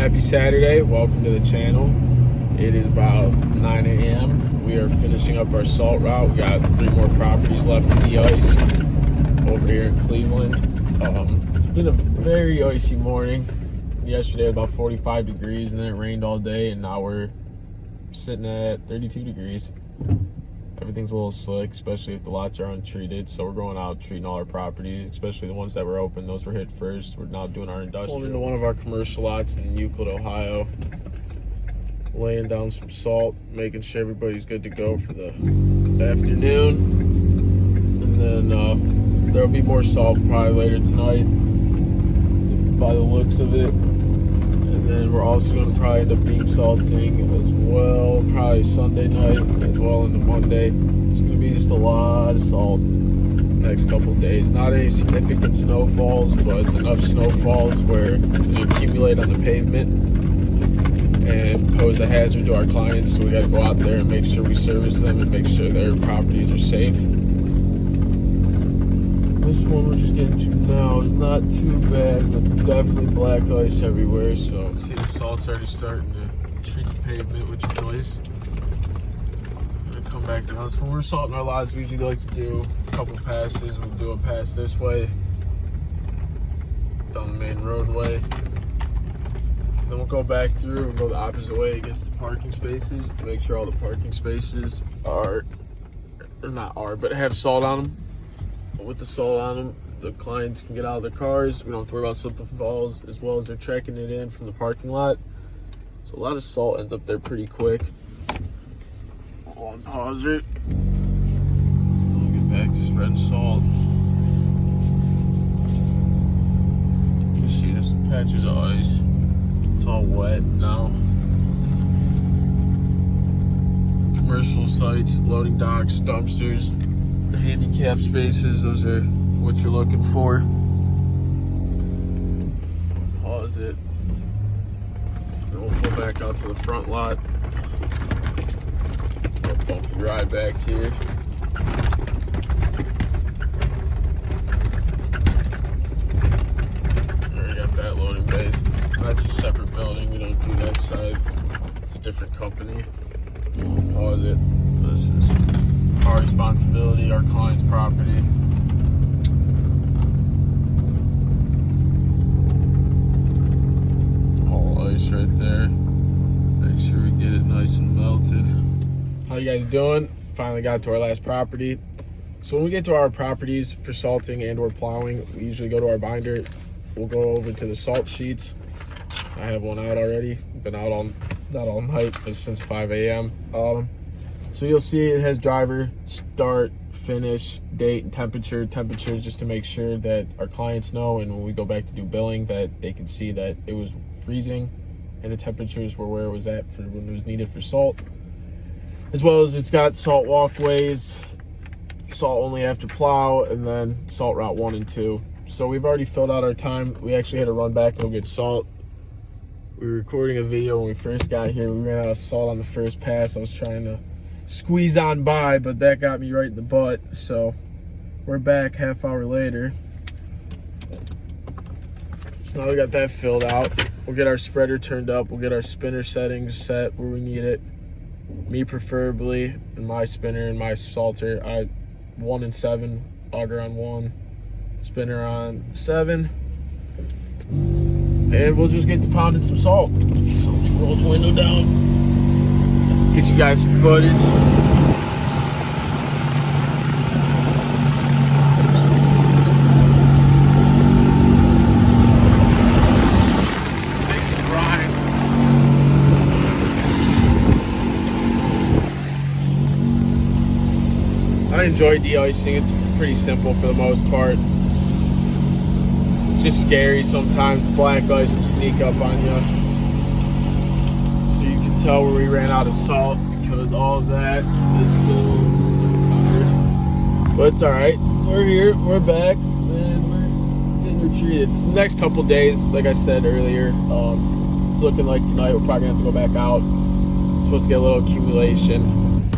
Happy Saturday, welcome to the channel. It is about 9 a.m. We are finishing up our salt route. We got 3 more properties left to de-ice over here in Cleveland. It's been a very icy morning. Yesterday about 45 degrees and then it rained all day, and now we're sitting at 32 degrees. Everything's a little slick, especially if the lots are untreated. So we're going out treating all our properties, especially the ones that were open. Those were hit first. We're now doing our industrial. Pulling into one of our commercial lots in Euclid, Ohio. Laying down some salt, making sure everybody's good to go for the afternoon. And then there'll be more salt probably later tonight by the looks of it. And then we're also going to probably end up being salting as well, probably Sunday night as well into Monday. It's going to be just a lot of salt the next couple of days. Not any significant snowfalls, but enough snowfalls where it's going to accumulate on the pavement and pose a hazard to our clients. So we got to go out there and make sure we service them and make sure their properties are safe. This one we're just getting to now is not too bad, but definitely black ice everywhere. So see the salt's already starting to treat the pavement, which is nice. I'm gonna come back down. So when we're salting our lots, we usually like to do a couple passes. We'll do a pass this way, down the main roadway. Then we'll go back through and go the opposite way against the parking spaces to make sure all the parking spaces are, or not are, but have salt on them. With the salt on them, the clients can get out of their cars. We don't have to worry about slip and falls, as well as they're checking it in from the parking lot. So a lot of salt ends up there pretty quick. I'll unpause it. We'll get back to spreading salt. You can see there's some patches of ice. It's all wet now. Commercial sites, loading docks, dumpsters, the handicap spaces, those are what you're looking for. Pause it. Then we'll pull back out to the front lot. A bumpy ride back here. Already got that loading bay. That's a separate building. We don't do that side. It's a different company. Pause it. This is our responsibility, our client's property. All ice right there. Make sure we get it nice and melted. How you guys doing? Finally got to our last property. So when we get to our properties for salting and or plowing, we usually go to our binder. We'll go over to the salt sheets. I have one out already. Been out not all night, but since 5 a.m. So you'll see it has driver, start, finish, date, and temperature. Temperature is just to make sure that our clients know, and when we go back to do billing, that they can see that it was freezing and the temperatures were where it was at for when it was needed for salt. As well as it's got salt walkways, salt only after plow, and then salt route 1 and 2. So we've already filled out our time. We actually had to run back and go get salt. We were recording a video when we first got here. We ran out of salt on the first pass. I was trying to squeeze on by, but that got me right in the butt. So we're back half hour later. So now we got that filled out. We'll get our spreader turned up. We'll get our spinner settings set where we need it. Me preferably, and my spinner and my salter, 1 and 7, auger on 1, spinner on 7. And we'll just get to pounding some salt. So let me roll the window down. Get you guys some footage. Make some brine. I enjoy de-icing. It's pretty simple for the most part. It's just scary sometimes. The black ice will sneak up on you. So you can tell where we ran out of salt because all of that is still covered. But it's alright. We're here, we're back, and we're getting retreated. It's the next couple days, like I said earlier. It's looking like tonight we're probably gonna have to go back out. It's supposed to get a little accumulation.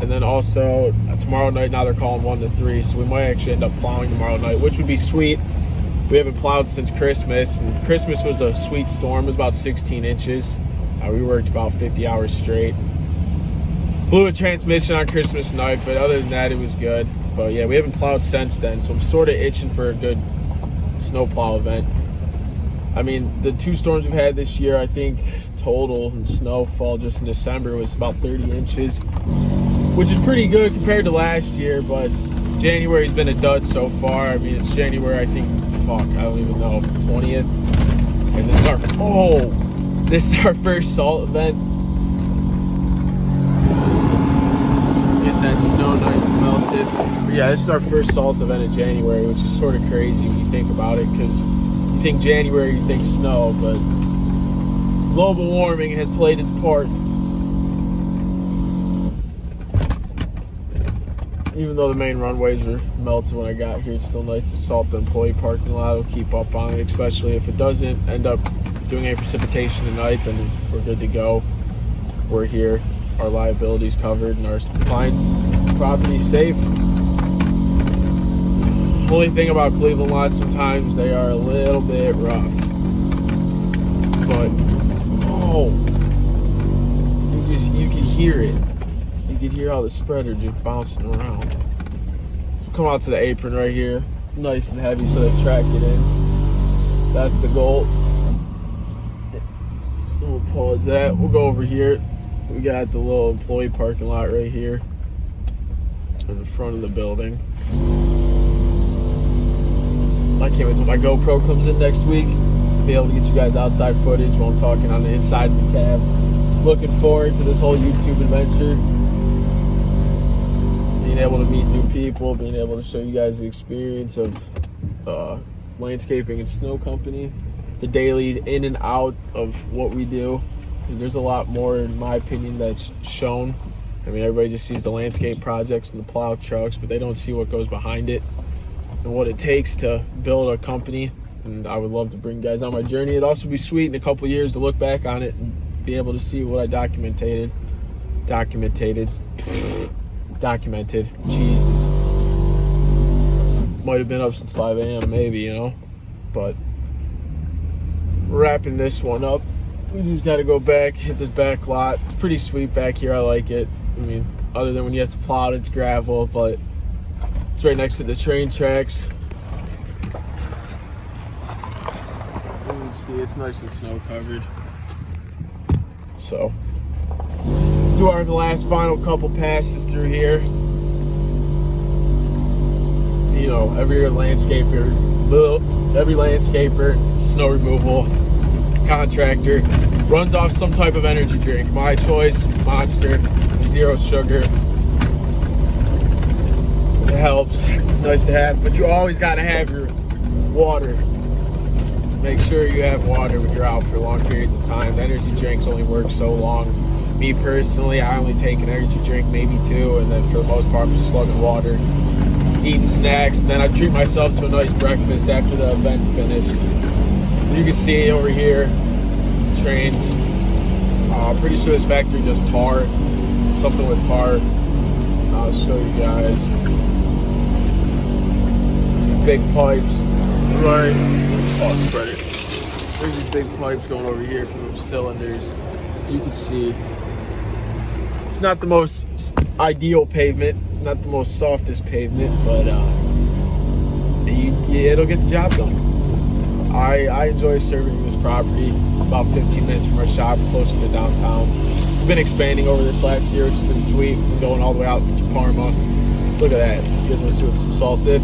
And then also tomorrow night, now they're calling 1 to 3, so we might actually end up plowing tomorrow night, which would be sweet. We we haven't plowed since Christmas, and Christmas was a sweet storm. It was about 16 inches. We worked about 50 hours straight. Blew a transmission on Christmas night, but other than that, it was good. But yeah, we haven't plowed since then, so I'm sort of itching for a good snowplow event. I mean, the 2 storms we've had this year, I think total in snowfall just in December was about 30 inches, which is pretty good compared to last year, but January's been a dud so far. I mean, it's January, I think, I don't even know, 20th. And this is our first salt event. Get that snow nice and melted. But yeah, this is our first salt event in January, which is sort of crazy when you think about it, because you think January, you think snow, but global warming has played its part. Even though the main runways were melted when I got here, it's still nice to salt the employee parking lot. We'll keep up on it, especially if it doesn't end up doing any precipitation tonight, then we're good to go. We're here, our liability's covered, and our client's property's safe. Only thing about Cleveland lots, sometimes they are a little bit rough. But, you can hear it. You can hear how the spreader just bouncing around. So come out to the apron right here. Nice and heavy so they track it in. That's the goal. So we'll pause that. We'll go over here. We got the little employee parking lot right here in the front of the building. I can't wait till my GoPro comes in next week. Be able to get you guys outside footage while I'm talking on the inside of the cab. Looking forward to this whole YouTube adventure. Being able to meet new people, being able to show you guys the experience of landscaping and snow company, the daily in and out of what we do. Because there's a lot more, in my opinion, that's shown. I mean, everybody just sees the landscape projects and the plow trucks, but they don't see what goes behind it and what it takes to build a company. And I would love to bring you guys on my journey. It'd also be sweet in a couple years to look back on it and be able to see what I documented. Jesus. Might have been up since 5 a.m. maybe, you know. But wrapping this one up. We just got to go back, hit this back lot. It's pretty sweet back here. I like it. I mean, other than when you have to plow it, it's gravel, but it's right next to the train tracks. You can see it's nice and snow covered. So, do our last final couple passes through here. You know, every landscaper, snow removal contractor runs off some type of energy drink. My choice, Monster, 0 sugar. It helps. It's nice to have, but you always got to have your water. Make sure you have water when you're out for long periods of time. The energy drinks only work so long. Me personally, I only take an energy drink, maybe 2, and then for the most part, I'm just slugging water, eating snacks, and then I treat myself to a nice breakfast after the event's finished. You can see over here, trains. I'm pretty sure this factory does tar, something with tar. I'll show you guys. Big pipes, right? Oh, spread it. There's these big pipes going over here from the cylinders. You can see it's not the most ideal pavement, not the most softest pavement, but it'll get the job done. I enjoy serving this property about 15 minutes from our shop, closer to downtown. We've been expanding over this last year, which has been sweet. We're going all the way out to Parma. Look at that. Getting us with some salted.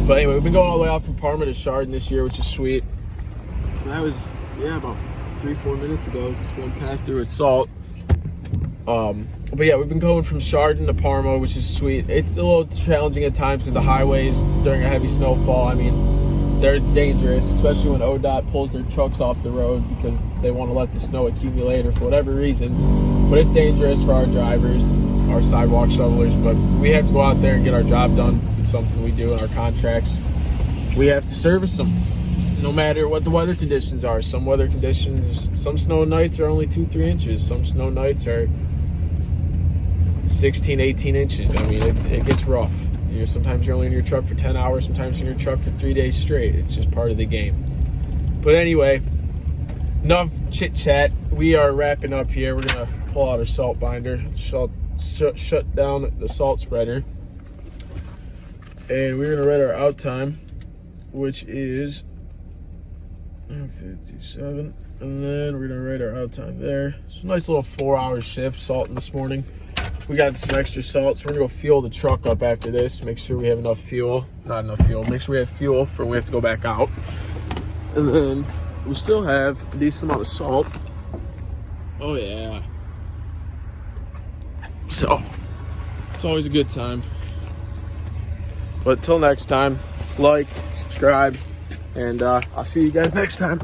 But anyway, we've been going all the way out from Parma to Chardon this year, which is sweet. So that was, about 3-4 minutes ago. Just one pass through with salt. But yeah, we've been going from Chardon to Parma, which is sweet. It's a little challenging at times because the highways during a heavy snowfall, I mean, they're dangerous, especially when ODOT pulls their trucks off the road because they want to let the snow accumulate or for whatever reason. But it's dangerous for our drivers, our sidewalk shovelers, but we have to go out there and get our job done. It's something we do in our contracts. We have to service them no matter what the weather conditions are. Some weather conditions, some snow nights are only 2-3 inches. Some snow nights are 16-18 inches. I mean, it gets rough. sometimes you're only in your truck for 10 hours, sometimes you're in your truck for 3 days straight. It's just part of the game. But anyway, enough chit chat. We are wrapping up here. We're gonna pull out our salt binder, shut down the salt spreader, and we're gonna write our out time, which is 57, and then we're gonna write our out time there. It's a nice little 4-hour shift salting this morning. We got some extra salt, so we're gonna go fuel the truck up after this. Make sure we have enough fuel. Not enough fuel. Make sure we have fuel for when we have to go back out. And then we still have a decent amount of salt. Oh yeah. So it's always a good time. But till next time, like, subscribe, and I'll see you guys next time.